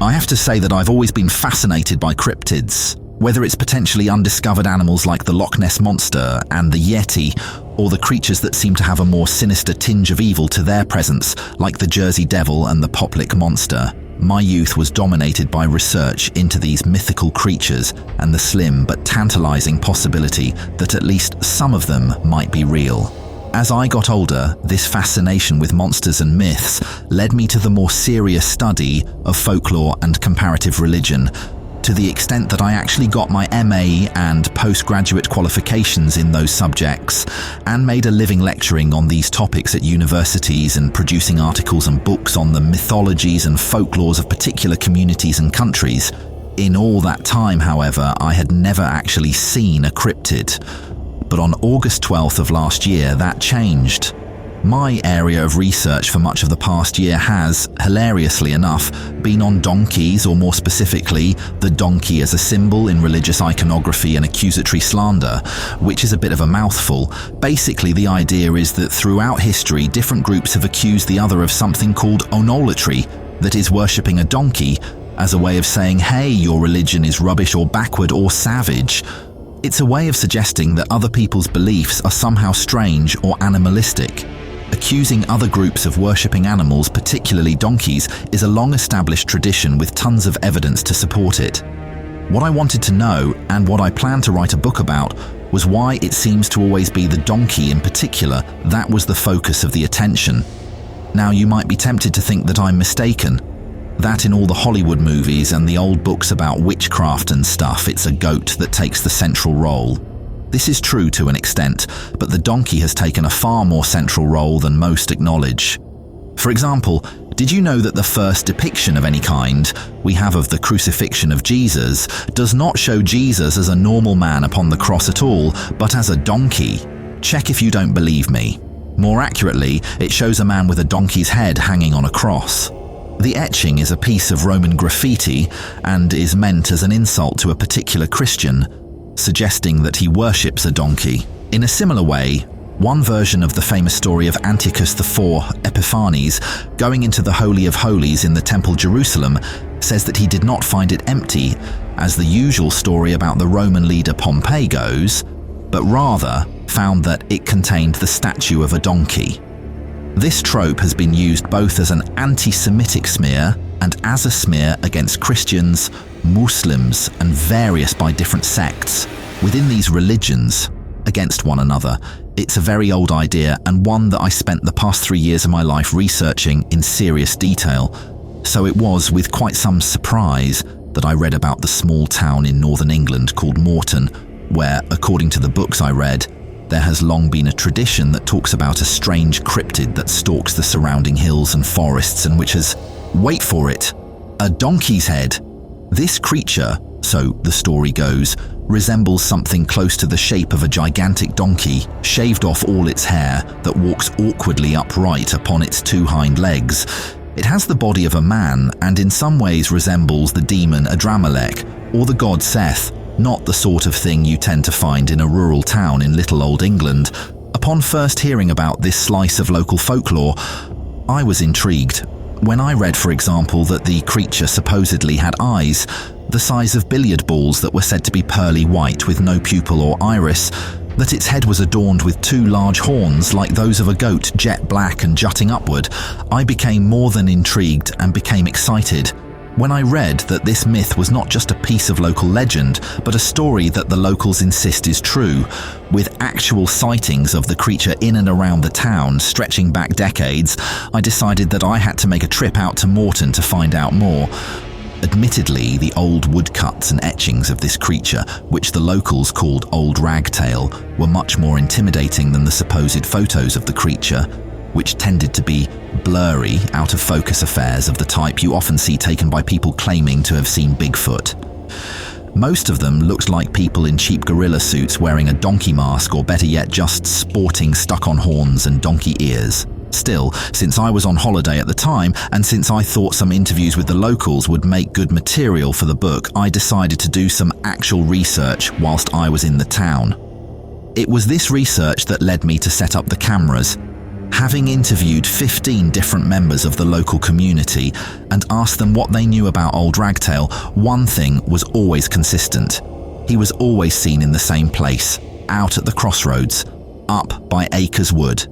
I have to say that I've always been fascinated by cryptids, whether it's potentially undiscovered animals like the Loch Ness Monster and the Yeti, or the creatures that seem to have a more sinister tinge of evil to their presence, like the Jersey Devil and the Poplik Monster. My youth was dominated by research into these mythical creatures and the slim but tantalizing possibility that at least some of them might be real. As I got older, this fascination with monsters and myths led me to the more serious study of folklore and comparative religion, to the extent that I actually got my MA and postgraduate qualifications in those subjects, and made a living lecturing on these topics at universities and producing articles and books on the mythologies and folklores of particular communities and countries. In all that time, however, I had never actually seen a cryptid. But on August 12th of last year, that changed. My area of research for much of the past year has, hilariously enough, been on donkeys, or more specifically, the donkey as a symbol in religious iconography and accusatory slander, which is a bit of a mouthful. Basically, the idea is that throughout history, different groups have accused the other of something called onolatry, that is, worshipping a donkey, as a way of saying, hey, your religion is rubbish or backward or savage. It's a way of suggesting that other people's beliefs are somehow strange or animalistic. Accusing other groups of worshipping animals, particularly donkeys, is a long-established tradition with tons of evidence to support it. What I wanted to know, and what I planned to write a book about, was why it seems to always be the donkey in particular that was the focus of the attention. Now, you might be tempted to think that I'm mistaken, that in all the Hollywood movies and the old books about witchcraft and stuff, it's a goat that takes the central role. This is true to an extent, but the donkey has taken a far more central role than most acknowledge. For example, did you know that the first depiction of any kind we have of the crucifixion of Jesus does not show Jesus as a normal man upon the cross at all, but as a donkey? Check if you don't believe me. More accurately, it shows a man with a donkey's head hanging on a cross. The etching is a piece of Roman graffiti and is meant as an insult to a particular Christian, suggesting that he worships a donkey. In a similar way, one version of the famous story of Antiochus IV Epiphanes going into the Holy of Holies in the Temple Jerusalem says that he did not find it empty, as the usual story about the Roman leader Pompey goes, but rather found that it contained the statue of a donkey. This trope has been used both as an anti-Semitic smear and as a smear against Christians, Muslims, and various by different sects within these religions against one another. It's a very old idea, and one that I spent the past 3 years of my life researching in serious detail. So it was with quite some surprise that I read about the small town in northern England called Morton, where, according to the books I read, there has long been a tradition that talks about a strange cryptid that stalks the surrounding hills and forests and which has, wait for it, a donkey's head. This creature, so the story goes, resembles something close to the shape of a gigantic donkey, shaved off all its hair, that walks awkwardly upright upon its two hind legs. It has the body of a man and in some ways resembles the demon Adramelech or the god Seth, not the sort of thing you tend to find in a rural town in little old England. Upon first hearing about this slice of local folklore, I was intrigued. When I read, for example, that the creature supposedly had eyes, the size of billiard balls that were said to be pearly white with no pupil or iris, that its head was adorned with two large horns like those of a goat, jet black and jutting upward, I became more than intrigued and became excited. When I read that this myth was not just a piece of local legend, but a story that the locals insist is true, with actual sightings of the creature in and around the town stretching back decades, I decided that I had to make a trip out to Morton to find out more. Admittedly, the old woodcuts and etchings of this creature, which the locals called Old RagTail, were much more intimidating than the supposed photos of the creature, which tended to be blurry, out-of-focus affairs of the type you often see taken by people claiming to have seen Bigfoot. Most of them looked like people in cheap gorilla suits wearing a donkey mask, or better yet, just sporting stuck-on horns and donkey ears. Still, since I was on holiday at the time, and since I thought some interviews with the locals would make good material for the book, I decided to do some actual research whilst I was in the town. It was this research that led me to set up the cameras. Having interviewed 15 different members of the local community and asked them what they knew about Old RagTail, one thing was always consistent. He was always seen in the same place, out at the crossroads, up by Acres Wood.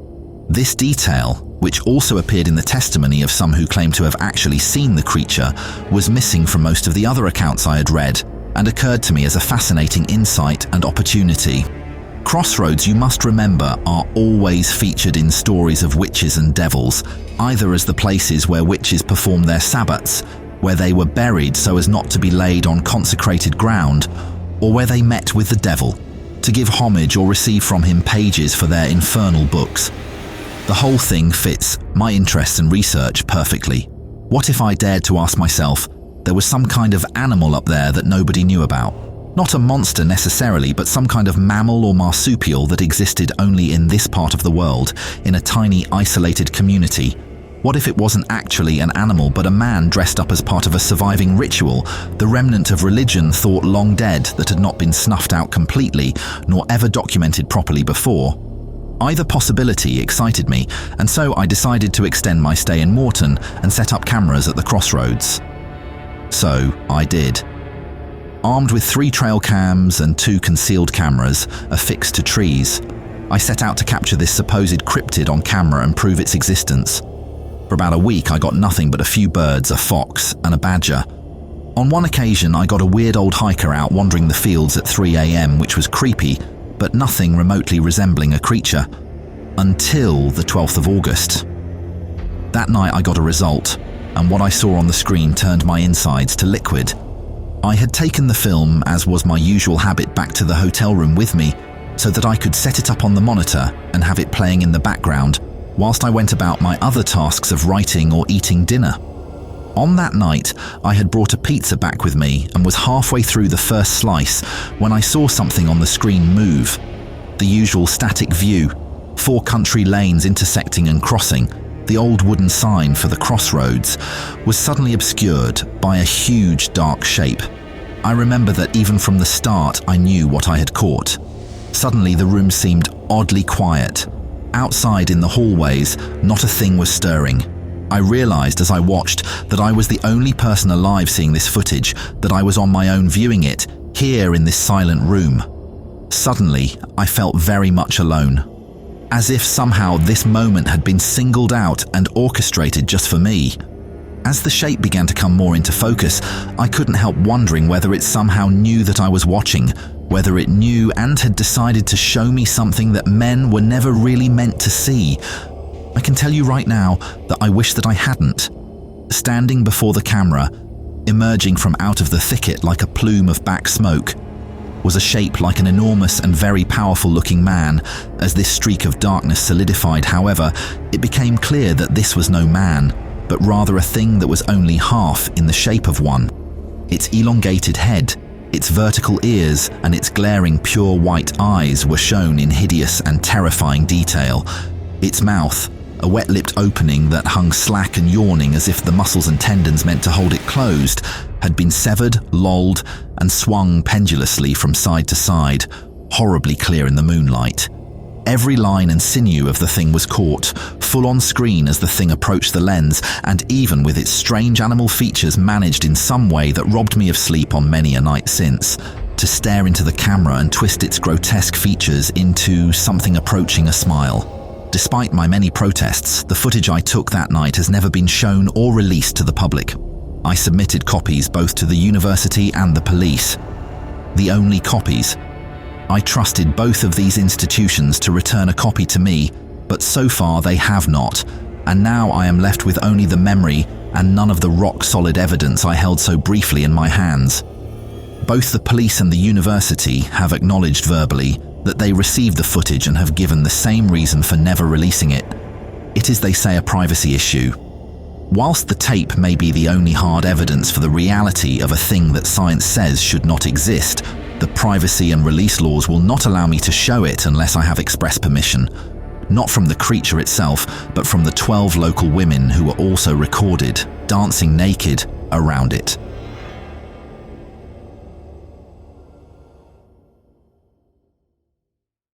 This detail, which also appeared in the testimony of some who claimed to have actually seen the creature, was missing from most of the other accounts I had read, and occurred to me as a fascinating insight and opportunity. Crossroads, you must remember, are always featured in stories of witches and devils, either as the places where witches performed their sabbats, where they were buried so as not to be laid on consecrated ground, or where they met with the devil, to give homage or receive from him pages for their infernal books. The whole thing fits my interests and research perfectly. What if I dared to ask myself, there was some kind of animal up there that nobody knew about? Not a monster necessarily, but some kind of mammal or marsupial that existed only in this part of the world, in a tiny isolated community. What if it wasn't actually an animal but a man dressed up as part of a surviving ritual, the remnant of religion thought long dead that had not been snuffed out completely, nor ever documented properly before? Either possibility excited me, and so I decided to extend my stay in Morton and set up cameras at the crossroads. So I did. Armed with 3 trail cams and 2 concealed cameras affixed to trees, I set out to capture this supposed cryptid on camera and prove its existence. For about a week I got nothing but a few birds, a fox and a badger. On one occasion I got a weird old hiker out wandering the fields at 3 a.m, which was creepy, but nothing remotely resembling a creature, until the 12th of August. That night I got a result, and what I saw on the screen turned my insides to liquid. I had taken the film, as was my usual habit, back to the hotel room with me, so that I could set it up on the monitor and have it playing in the background, whilst I went about my other tasks of writing or eating dinner. On that night, I had brought a pizza back with me and was halfway through the first slice when I saw something on the screen move. The usual static view, 4 country lanes intersecting and crossing, the old wooden sign for the crossroads, was suddenly obscured by a huge dark shape. I remember that even from the start I knew what I had caught. Suddenly the room seemed oddly quiet. Outside in the hallways, not a thing was stirring. I realized as I watched that I was the only person alive seeing this footage, that I was on my own viewing it, here in this silent room. Suddenly, I felt very much alone. As if somehow this moment had been singled out and orchestrated just for me. As the shape began to come more into focus, I couldn't help wondering whether it somehow knew that I was watching, whether it knew and had decided to show me something that men were never really meant to see. I can tell you right now that I wish that I hadn't. Standing before the camera, emerging from out of the thicket like a plume of black smoke, was a shape like an enormous and very powerful-looking man. As this streak of darkness solidified, however, it became clear that this was no man, but rather a thing that was only half in the shape of one. Its elongated head, its vertical ears, and its glaring pure white eyes were shown in hideous and terrifying detail. Its mouth, a wet-lipped opening that hung slack and yawning as if the muscles and tendons meant to hold it closed, had been severed, lolled, and swung pendulously from side to side, horribly clear in the moonlight. Every line and sinew of the thing was caught, full on screen as the thing approached the lens, and even with its strange animal features managed in some way that robbed me of sleep on many a night since, to stare into the camera and twist its grotesque features into something approaching a smile. Despite my many protests, the footage I took that night has never been shown or released to the public. I submitted copies both to the university and the police. The only copies. I trusted both of these institutions to return a copy to me, but so far they have not, and now I am left with only the memory and none of the rock-solid evidence I held so briefly in my hands. Both the police and the university have acknowledged verbally that they received the footage and have given the same reason for never releasing it. It is, they say, a privacy issue. Whilst the tape may be the only hard evidence for the reality of a thing that science says should not exist, the privacy and release laws will not allow me to show it unless I have express permission. Not from the creature itself, but from the 12 local women who were also recorded, dancing naked around it.